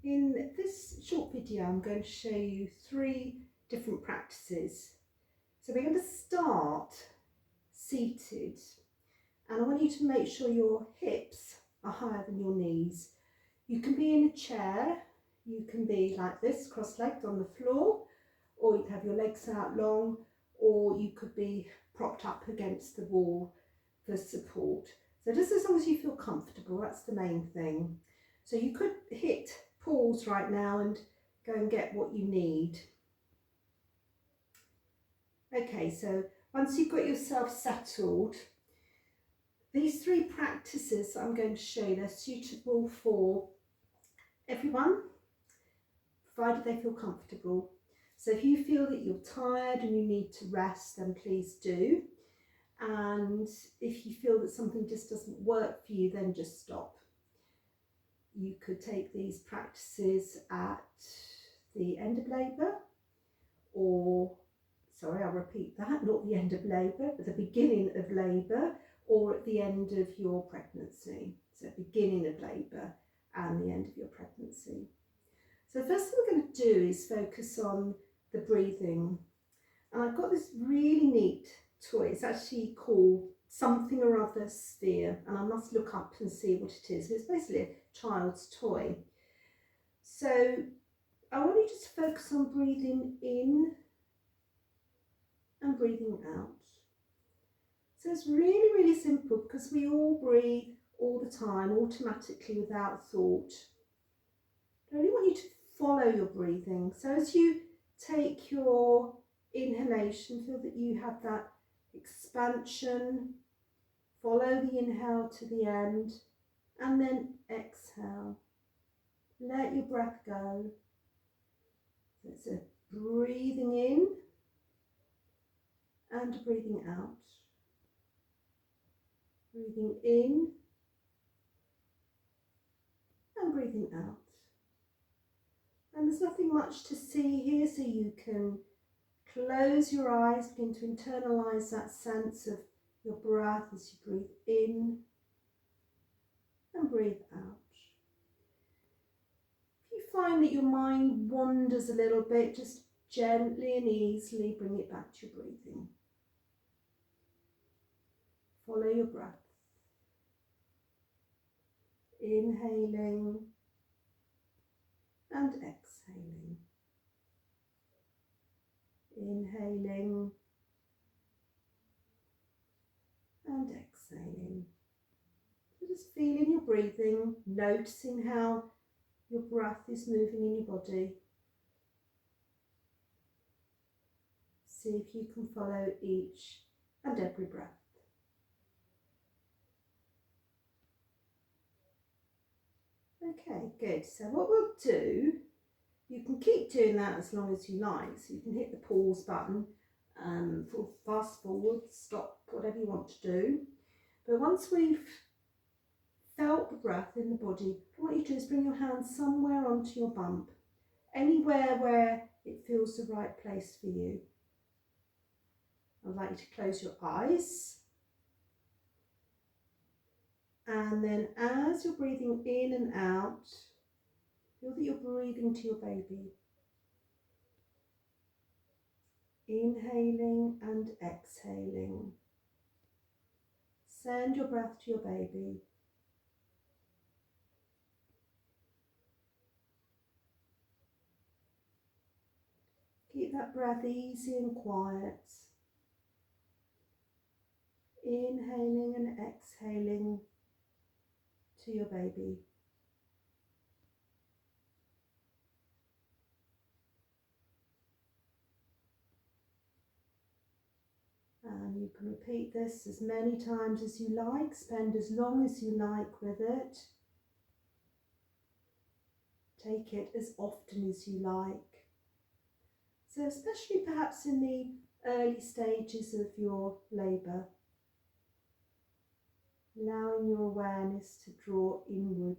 In this short video, I'm going to show you 3 different practices. So we're going to start seated, and I want you to make sure your hips are higher than your knees. You can be in a chair, you can be like this, cross-legged on the floor, or you can have your legs out long, or you could be propped up against the wall for support. So just as long as you feel comfortable, that's the main thing. So you could hit pause right now and go and get what you need. Okay, so once you've got yourself settled, these 3 practices I'm going to show you, they're suitable for everyone, provided they feel comfortable. So if you feel that you're tired and you need to rest, then please do. And if you feel that something just doesn't work for you, then just stop. You could take these practices at the end of labour, or, sorry, I'll repeat that, not the end of labour, but the beginning of labour, or at the end of your pregnancy. So beginning of labour and the end of your pregnancy. So the first thing we're going to do is focus on the breathing. And I've got this really neat toy. It's actually called something or other sphere, and I must look up and see what it is. It's basically a child's toy. So I want you just to focus on breathing in and breathing out. So it's really, really simple because we all breathe all the time, automatically, without thought. I only want you to follow your breathing. So as you take your inhalation, feel that you have that expansion, follow the inhale to the end, and then exhale. Let your breath go. So it's a breathing in and breathing out. Breathing in and breathing out. And there's nothing much to see here, so you can close your eyes, begin to internalise that sense of your breath as you breathe in and breathe out. If you find that your mind wanders a little bit, just gently and easily bring it back to your breathing. Follow your breath. Inhaling and exhaling. Inhaling and exhaling. So just feeling your breathing, noticing how your breath is moving in your body. See if you can follow each and every breath. Okay, good. So what we'll do, you can keep doing that as long as you like. So you can hit the pause button, fast forward, stop, whatever you want to do. But once we've felt the breath in the body, what I want you to do is bring your hands somewhere onto your bump, anywhere where it feels the right place for you. I'd like you to close your eyes. And then as you're breathing in and out, feel that you're breathing to your baby. Inhaling and exhaling. Send your breath to your baby. Keep that breath easy and quiet. Inhaling and exhaling to your baby. And you can repeat this as many times as you like, spend as long as you like with it. Take it as often as you like. So especially perhaps in the early stages of your labour, allowing your awareness to draw inwards.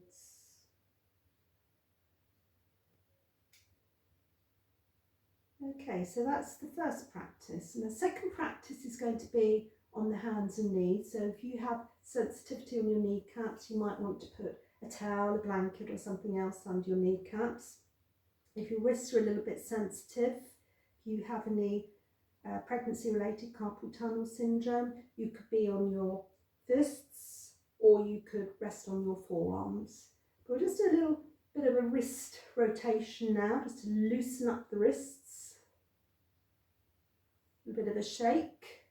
Okay, so that's the first practice. And the second practice is going to be on the hands and knees. So if you have sensitivity on your kneecaps, you might want to put a towel, a blanket or something else under your kneecaps. If your wrists are a little bit sensitive, if you have any pregnancy-related carpal tunnel syndrome, you could be on your fists or you could rest on your forearms. But we'll just do a little bit of a wrist rotation now, just to loosen up the wrists. A bit of a shake,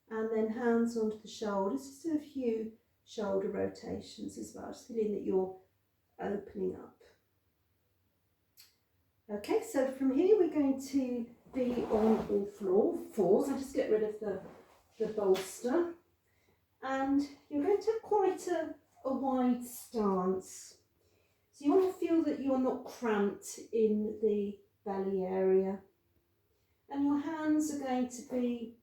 and then hands onto the shoulders. Just do a few shoulder rotations as well, just feeling that you're opening up. Okay, so from here we're going to be on all fours. I'll just get rid of the bolster. And you're going to have quite a wide stance. So you want to feel that you're not cramped in the belly area. And your hands are going to be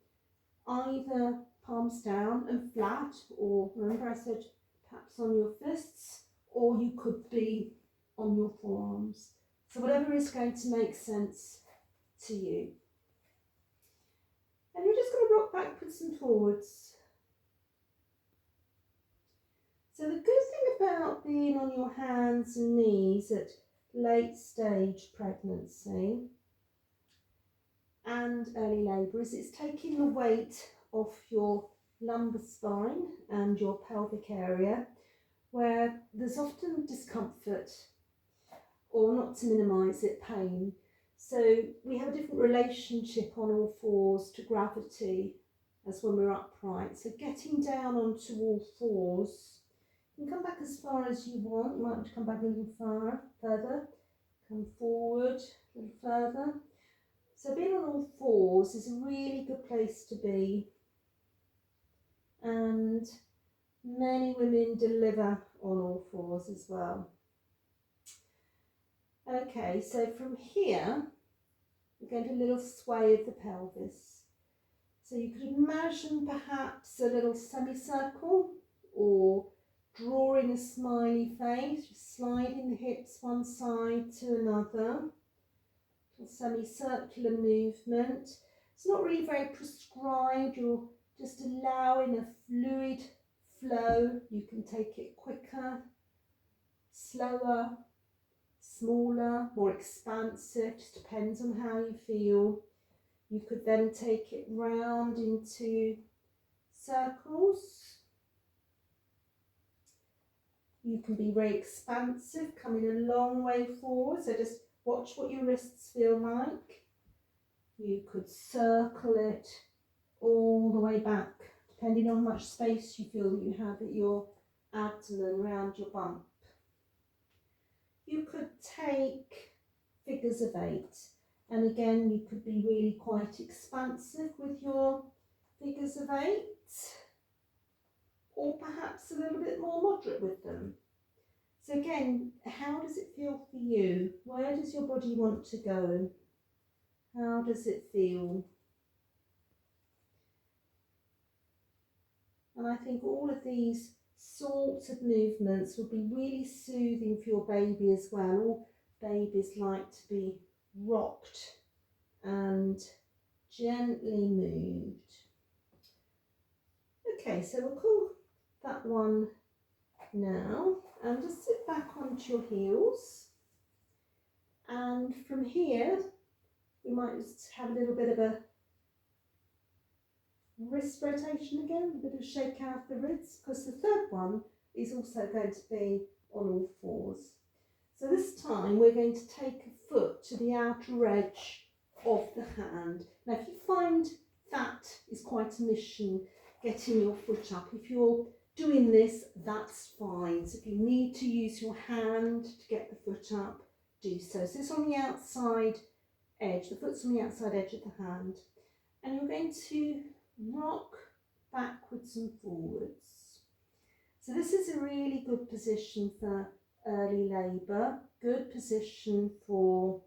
either palms down and flat, or remember I said perhaps on your fists, or you could be on your forearms. So whatever is going to make sense to you. And you're just going to rock backwards and forwards. So the good thing about being on your hands and knees at late stage pregnancy and early labour is it's taking the weight off your lumbar spine and your pelvic area, where there's often discomfort, or not to minimise it, pain. So we have a different relationship on all fours to gravity as when we're upright. So getting down onto all fours, you can come back as far as you want. You might want to come back a little further, come forward a little further. So being on all fours is a really good place to be, and many women deliver on all fours as well. Okay, so from here we're going to a little sway of the pelvis. So you could imagine perhaps a little semicircle, or drawing a smiley face, just sliding the hips one side to another. A semicircular movement. It's not really very prescribed, you're just allowing a fluid flow. You can take it quicker, slower, smaller, more expansive, just depends on how you feel. You could then take it round into circles. You can be very expansive, coming a long way forward, so just watch what your wrists feel like. You could circle it all the way back, depending on how much space you feel that you have at your abdomen around your bump. You could take figures of 8, and again you could be really quite expansive with your figures of 8, or perhaps a little bit more moderate with them. So again, how does it feel for you? Where does your body want to go? How does it feel? And I think all of these sorts of movements will be really soothing for your baby as well. All babies like to be rocked and gently moved. Okay, so we'll call that one now, and just sit back onto your heels, and from here we might just have a little bit of a wrist rotation again, a bit of shake out of the wrists, because the third one is also going to be on all fours. So this time we're going to take a foot to the outer edge of the hand. Now if you find that is quite a mission, getting your foot up, if you're doing this, that's fine. So if you need to use your hand to get the foot up, do so. So it's on the outside edge, the foot's on the outside edge of the hand. And you're going to rock backwards and forwards. So this is a really good position for early labour, good position for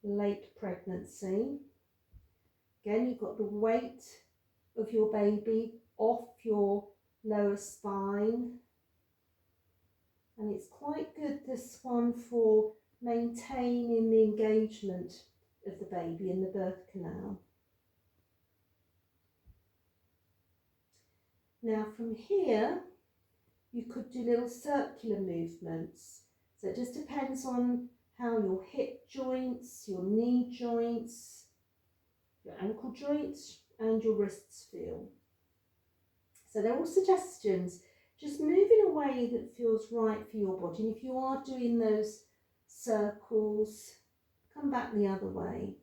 late pregnancy. Again, you've got the weight of your baby off your lower spine, and it's quite good, this one, for maintaining the engagement of the baby in the birth canal. Now from here You could do little circular movements. So it just depends on how your hip joints, your knee joints, your ankle joints and your wrists feel. So they're all suggestions. Just move in a way that feels right for your body. And if you are doing those circles, come back the other way.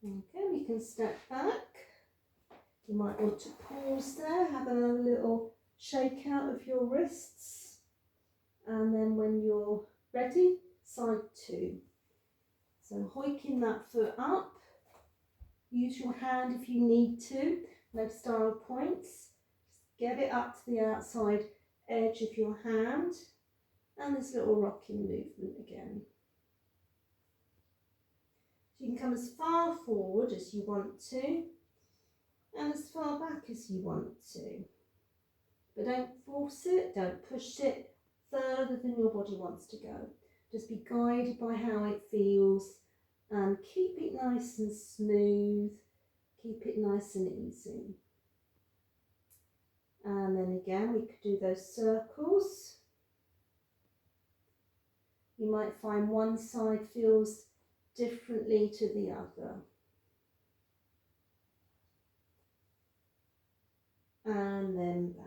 Okay, we can step back. You might want to pause there, have a little shake out of your wrists. And then when you're ready, side two. So hoiking that foot up. Use your hand if you need to. No style points. Just get it up to the outside edge of your hand. And this little rocking movement again. So you can come as far forward as you want to and as far back as you want to. But don't force it, don't push it further than your body wants to go. Just be guided by how it feels and keep it nice and smooth, keep it nice and easy. And then again, we could do those circles. You might find one side feels differently to the other. And then back.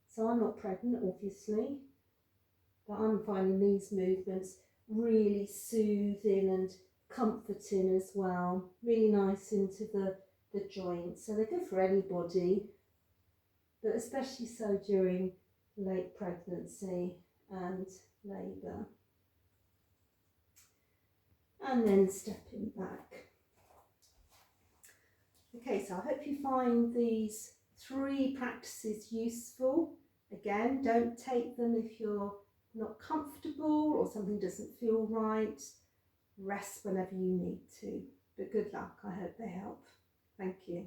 So I'm not pregnant, obviously, but I'm finding these movements really soothing and comforting as well. Really nice into the joints. So they're good for anybody, but especially so during late pregnancy and labour. And then stepping back. Okay, so I hope you find these 3 practices useful. Again, don't take them if you're not comfortable or something doesn't feel right. Rest whenever you need to. But good luck, I hope they help. Thank you.